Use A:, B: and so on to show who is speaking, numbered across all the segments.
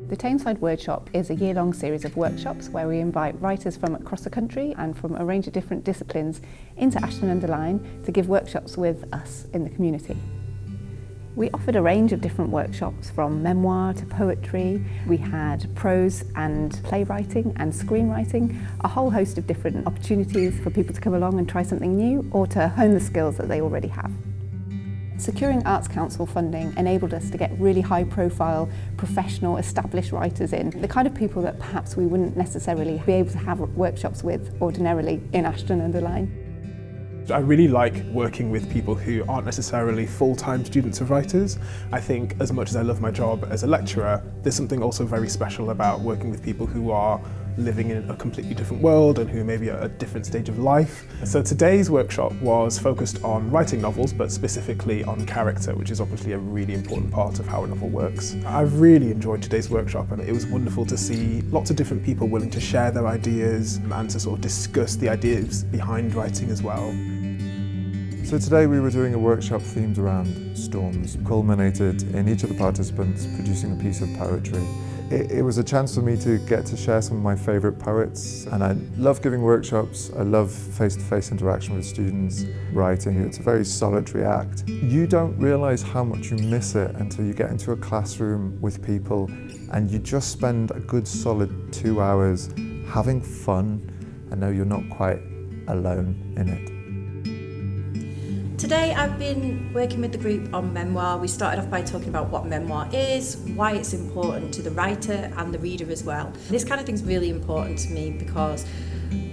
A: The Tameside WordShop is a year-long series of workshops where we invite writers from across the country and from a range of different disciplines into Ashton-under-Lyne to give workshops with us in the community. We offered a range of different workshops, from memoir to poetry. We had prose and playwriting and screenwriting, a whole host of different opportunities for people to come along and try something new or to hone the skills that they already have. Securing Arts Council funding enabled us to get really high-profile, professional, established writers in, the kind of people that perhaps we wouldn't necessarily be able to have workshops with ordinarily in Ashton-under-Lyne.
B: I really like working with people who aren't necessarily full-time students of writers. I think as much as I love my job as a lecturer, there's something also very special about working with people who are living in a completely different world and who may be at a different stage of life. So today's workshop was focused on writing novels, but specifically on character, which is obviously a really important part of how a novel works. I've really enjoyed today's workshop, and it was wonderful to see lots of different people willing to share their ideas and to sort of discuss the ideas behind writing as well.
C: So today we were doing a workshop themed around storms, culminated in each of the participants producing a piece of poetry. It was a chance for me to get to share some of my favourite poets, and I love giving workshops. I love face-to-face interaction with students writing. It's a very solitary act. You don't realise how much you miss it until you get into a classroom with people and you just spend a good solid 2 hours having fun and know you're not quite alone in it.
D: Today I've been working with the group on memoir. We started off by talking about what memoir is, why it's important to the writer and the reader as well. This kind of thing's really important to me because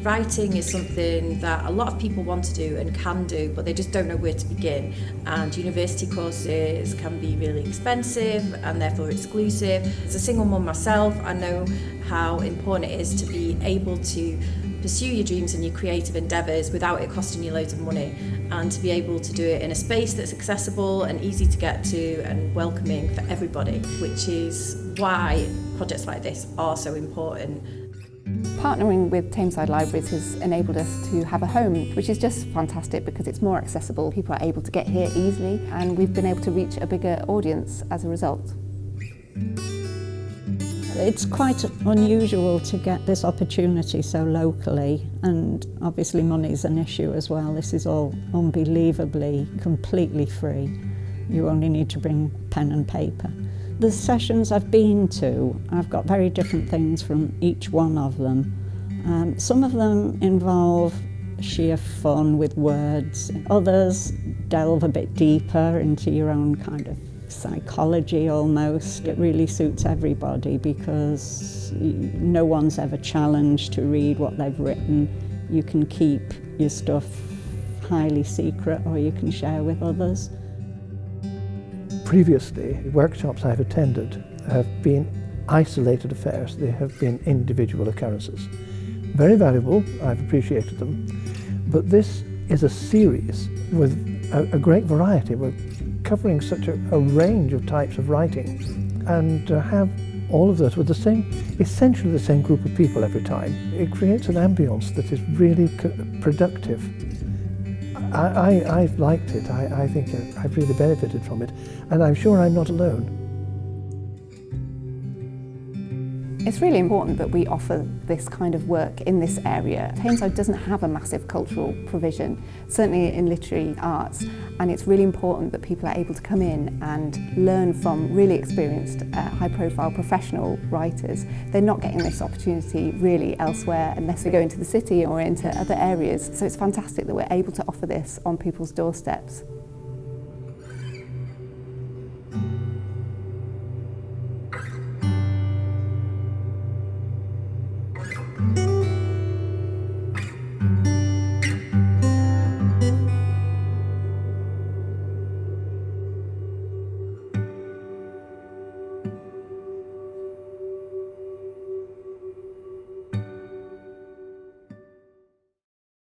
D: writing is something that a lot of people want to do and can do, but they just don't know where to begin. And university courses can be really expensive and therefore exclusive. As a single mum myself, I know how important it is to be able to pursue your dreams and your creative endeavours without it costing you loads of money, and to be able to do it in a space that's accessible and easy to get to and welcoming for everybody, which is why projects like this are so important.
A: Partnering with Tameside Libraries has enabled us to have a home, which is just fantastic because it's more accessible. People are able to get here easily, and we've been able to reach a bigger audience as a result.
E: It's quite unusual to get this opportunity so locally, and obviously money's an issue as well. This is all unbelievably, completely free. You only need to bring pen and paper. The sessions I've been to, I've got very different things from each one of them. Some of them involve sheer fun with words. Others delve a bit deeper into your own kind of psychology almost. It really suits everybody because no one's ever challenged to read what they've written. You can keep your stuff highly secret or you can share with others.
F: Previously, workshops I've attended have been isolated affairs. They have been individual occurrences. Very valuable, I've appreciated them, but this is a series with a great variety. We're covering such a range of types of writing, and to have all of this with the same, essentially the same group of people every time, it creates an ambience that is really productive. I've liked it. I think I've really benefited from it, and I'm sure I'm not alone.
A: It's really important that we offer this kind of work in this area. Tameside doesn't have a massive cultural provision, certainly in literary arts, and it's really important that people are able to come in and learn from really experienced, high-profile professional writers. They're not getting this opportunity really elsewhere unless they go into the city or into other areas, so it's fantastic that we're able to offer this on people's doorsteps.